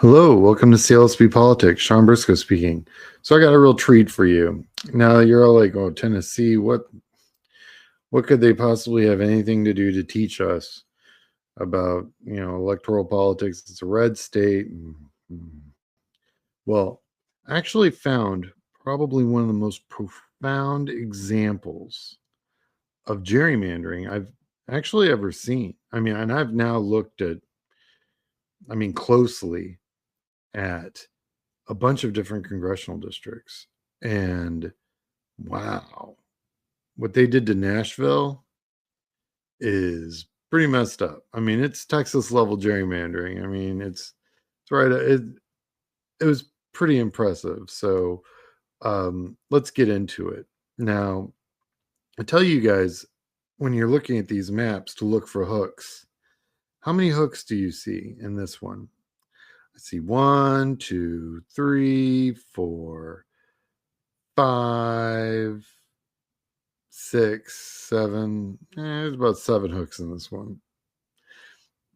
Hello, welcome to CLSP Politics. Sean Briscoe speaking. So I got a real treat for you. Now you're all like, "Oh, Tennessee, what could they possibly have anything to do to teach us about, electoral politics? It's a red state." Well, I actually found probably one of the most profound examples of gerrymandering I've actually ever seen. And I've now looked at, closely at a bunch of different congressional districts. And wow, what they did to Nashville is pretty messed up. It's Texas level gerrymandering. It's right. It was pretty impressive. So let's get into it. Now, I tell you guys, when you're looking at these maps to look for hooks, how many hooks do you see in this one? I see 1, 2, 3, 4, 5, 6, 7. There's about 7 hooks in this one.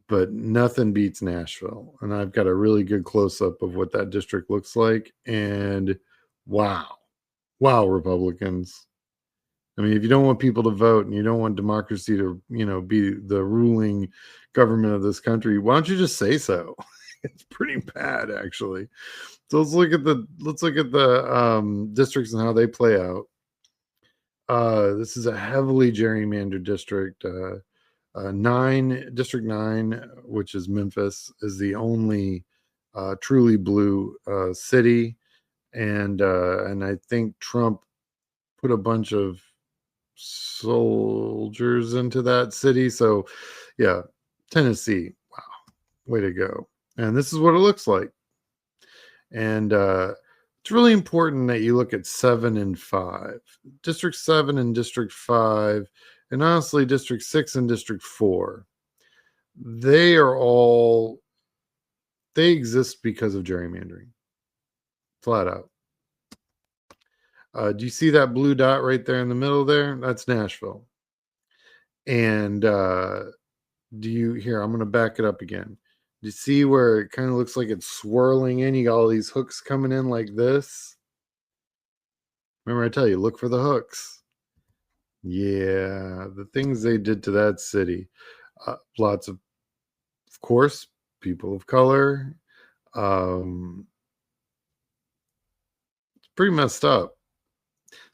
But nothing beats Nashville. And I've got a really good close up of what that district looks like. And wow. Wow, Republicans. If you don't want people to vote and you don't want democracy to, be the ruling government of this country, why don't you just say so? It's pretty bad, actually. So let's look at the districts and how they play out. This is a heavily gerrymandered district. District 9, which is Memphis, is the only truly blue city, and I think Trump put a bunch of soldiers into that city. So, yeah, Tennessee, wow, way to go! And this is what it looks like. And it's really important that you look at 7 and 5. District 7 and District 5, and honestly, District 6 and District 4. They exist because of gerrymandering. Flat out. Do you see that blue dot right there in the middle there? That's Nashville. And I'm going to back it up again. Do you see where it kind of looks like it's swirling in? You got all these hooks coming in like this. Remember I tell you, look for the hooks. Yeah, the things they did to that city. Lots of course, people of color. It's pretty messed up.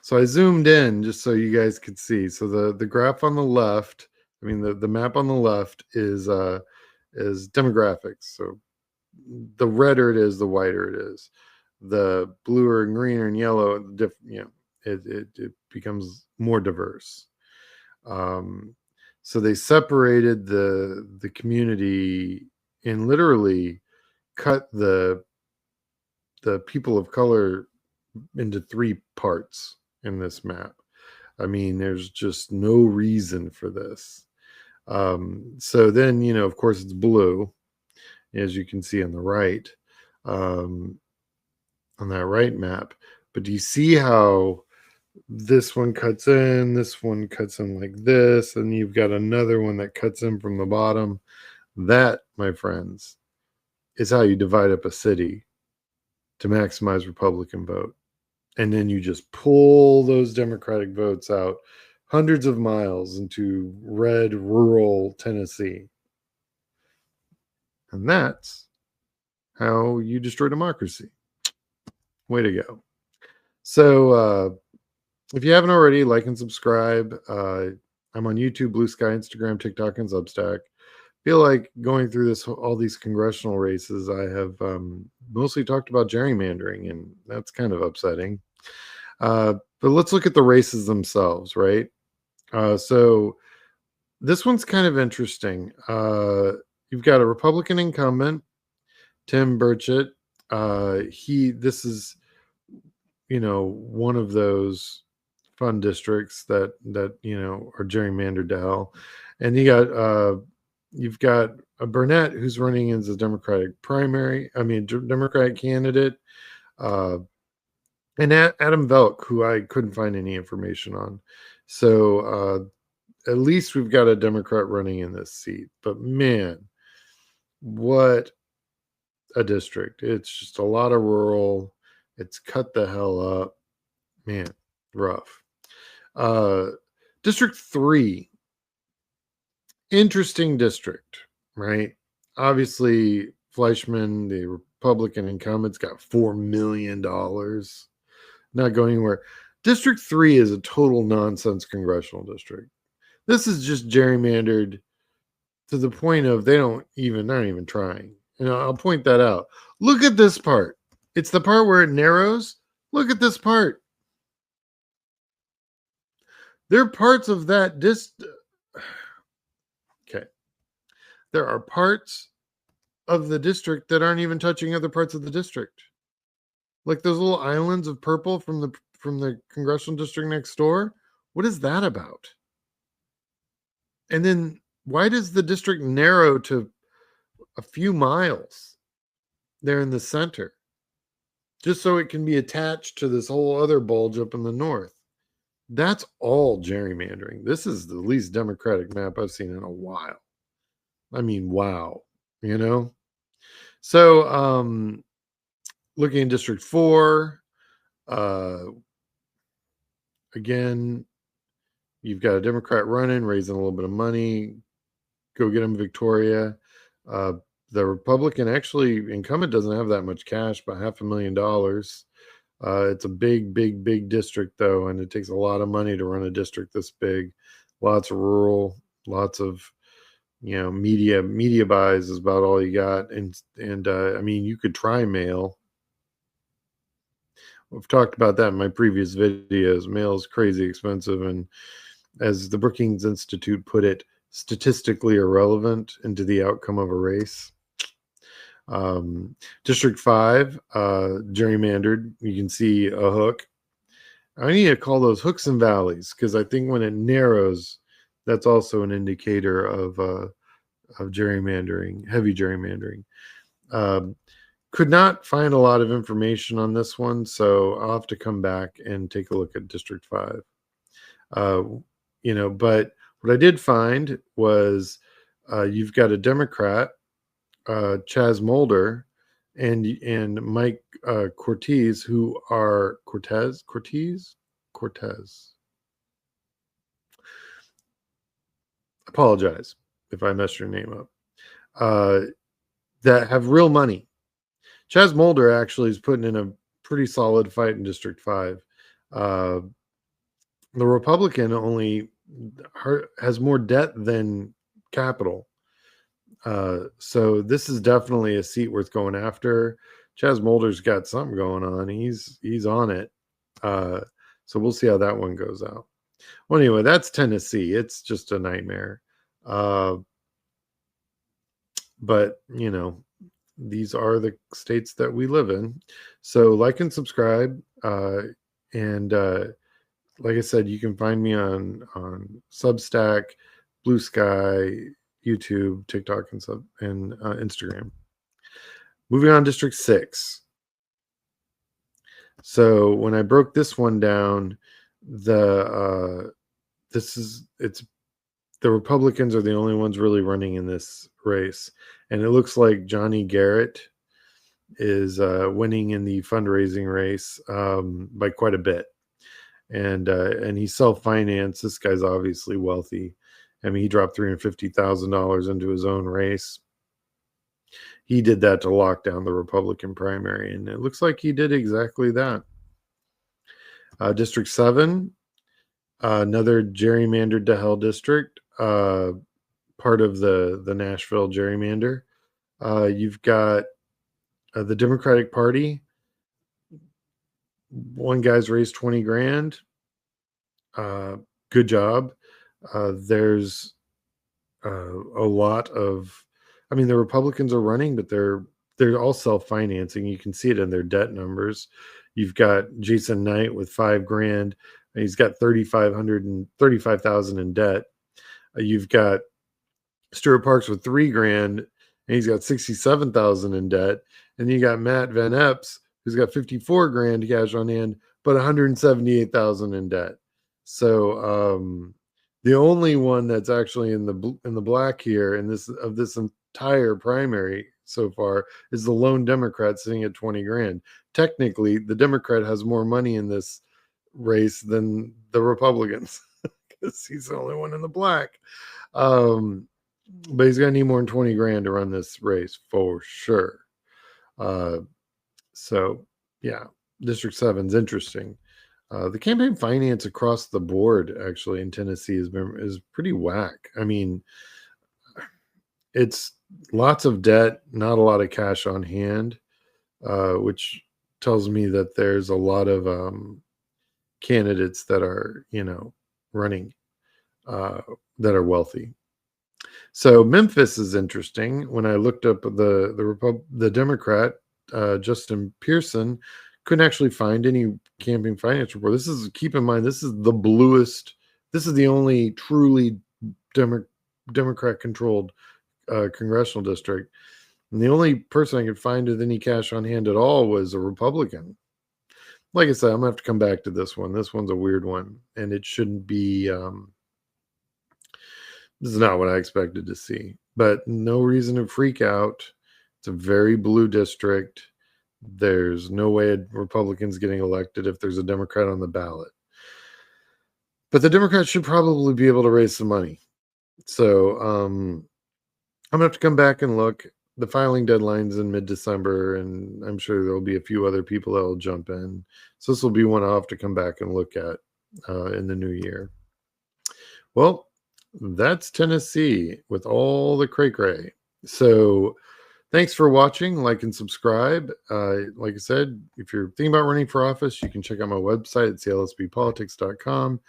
So I zoomed in just so you guys could see. So the graph on the left, the map on the left is demographics. So the redder it is, the whiter it is. The bluer and greener and yellow, it becomes more diverse. So they separated the community and literally cut the people of color into 3 parts in this map. There's just no reason for this. So then, of course, it's blue, as you can see on the right, on that right map. But do you see how this one cuts in, this one cuts in like this, and you've got another one that cuts in from the bottom? That, my friends, is how you divide up a city to maximize Republican vote. And then you just pull those Democratic votes out hundreds of miles into red rural Tennessee. And that's how you destroy democracy. Way to go. So if you haven't already, like and subscribe. I'm on YouTube, Blue Sky, Instagram, TikTok, and Substack. Feel like going through all these congressional races, I have mostly talked about gerrymandering, and that's kind of upsetting. But let's look at the races themselves, right? So this one's kind of interesting. You've got a Republican incumbent, Tim Burchett. This is, one of those fun districts that are gerrymandered to hell. And you've got a Burnett who's running as a Democratic Democratic candidate. And Adam Velk, who I couldn't find any information on. So at least we've got a Democrat running in this seat. But man, what a district. It's just a lot of rural. It's cut the hell up. Man, rough. District 3, interesting district, right? Obviously, Fleischman, the Republican incumbent's got $4 million. Not going anywhere. District 3 is a total nonsense congressional district. This is just gerrymandered to the point of they're not even trying. And I'll point that out. Look at this part. It's the part where it narrows. Look at this part. There are parts of that okay. There are parts of the district that aren't even touching other parts of the district. Like those little islands of purple from the congressional district next door. What is that about? And then why does the district narrow to a few miles there in the center? Just so it can be attached to this whole other bulge up in the north. That's all gerrymandering. This is the least democratic map I've seen in a while. I mean, wow, you know? So, looking at District 4, again, you've got a Democrat running, raising a little bit of money. Go get him, Victoria. The Republican incumbent doesn't have that much cash, about $500,000. It's a big district though, and it takes a lot of money to run a district this big. Lots of rural, lots of media buys is about all you got, and I mean, you could try mail. We've talked about that in my previous videos. Mail is crazy expensive, and as the Brookings Institute put it, statistically irrelevant into the outcome of a race. District 5, gerrymandered. You can see a hook. I need to call those hooks and valleys, because I think when it narrows, that's also an indicator of gerrymandering, heavy gerrymandering. Could not find a lot of information on this one, so I'll have to come back and take a look at District 5. But what I did find was you've got a Democrat, Chaz Mulder, and Mike Cortez, who are Cortez. Apologize if I messed your name up. That have real money. Chaz Mulder actually is putting in a pretty solid fight in District 5. The Republican only has more debt than capital. So this is definitely a seat worth going after. Chaz Mulder's got something going on. He's on it. So we'll see how that one goes out. Well, anyway, that's Tennessee. It's just a nightmare. But these are the states that we live in. So like and subscribe. And like I said, you can find me on Substack, Blue Sky, YouTube, TikTok, and Instagram. Moving on, District 6. So when I broke this one down, the Republicans are the only ones really running in this race, and it looks like Johnny Garrett is winning in the fundraising race by quite a bit, and he's self-financed. This guy's obviously wealthy. I mean, he dropped $350,000 into his own race. He did that to lock down the Republican primary, and it looks like he did exactly that. District 7, another gerrymandered to hell district, part of the Nashville gerrymander. You've got the Democratic Party. One guy's raised 20 grand. Good job. There's a lot of, I mean, the Republicans are running, but they're all self-financing. You can see it in their debt numbers. You've got Jason Knight with $5 grand. And he's got $35,000 in debt. You've got Stuart Parks with $3 grand, and he's got $67,000 in debt. And you got Matt Van Epps, who's got $54 grand cash on hand, but $178,000 in debt. So the only one that's actually in the black here in this entire primary so far is the lone Democrat sitting at 20 grand. Technically, the Democrat has more money in this race than the Republicans because he's the only one in the black. But he's going to need more than 20 grand to run this race for sure. So, yeah, District 7 is interesting. The campaign finance across the board, actually, in Tennessee is pretty whack. I mean, it's lots of debt, not a lot of cash on hand, which tells me that there's a lot of candidates that are, running that are wealthy. So Memphis is interesting. When I looked up the Democrat, Justin Pearson, couldn't actually find any campaign finance report. Keep in mind, this is the bluest. This is the only truly Democrat controlled congressional district. And the only person I could find with any cash on hand at all was a Republican. Like I said, I'm going to have to come back to this one. This one's a weird one, and it shouldn't be. This is not what I expected to see, but no reason to freak out. It's a very blue district. There's no way a Republican's getting elected if there's a Democrat on the ballot. But the Democrats should probably be able to raise some money. So I'm going to have to come back and look. The filing deadline's in mid-December, and I'm sure there'll be a few other people that will jump in. So this will be one I'll have to come back and look at in the new year. Well, that's Tennessee with all the cray-cray. So thanks for watching. Like and subscribe. Like I said, if you're thinking about running for office, you can check out my website at clsbpolitics.com.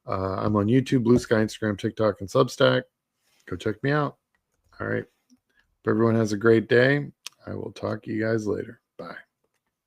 I'm on YouTube, Blue Sky, Instagram, TikTok, and Substack. Go check me out. All right. Hope everyone has a great day. I will talk to you guys later. Bye.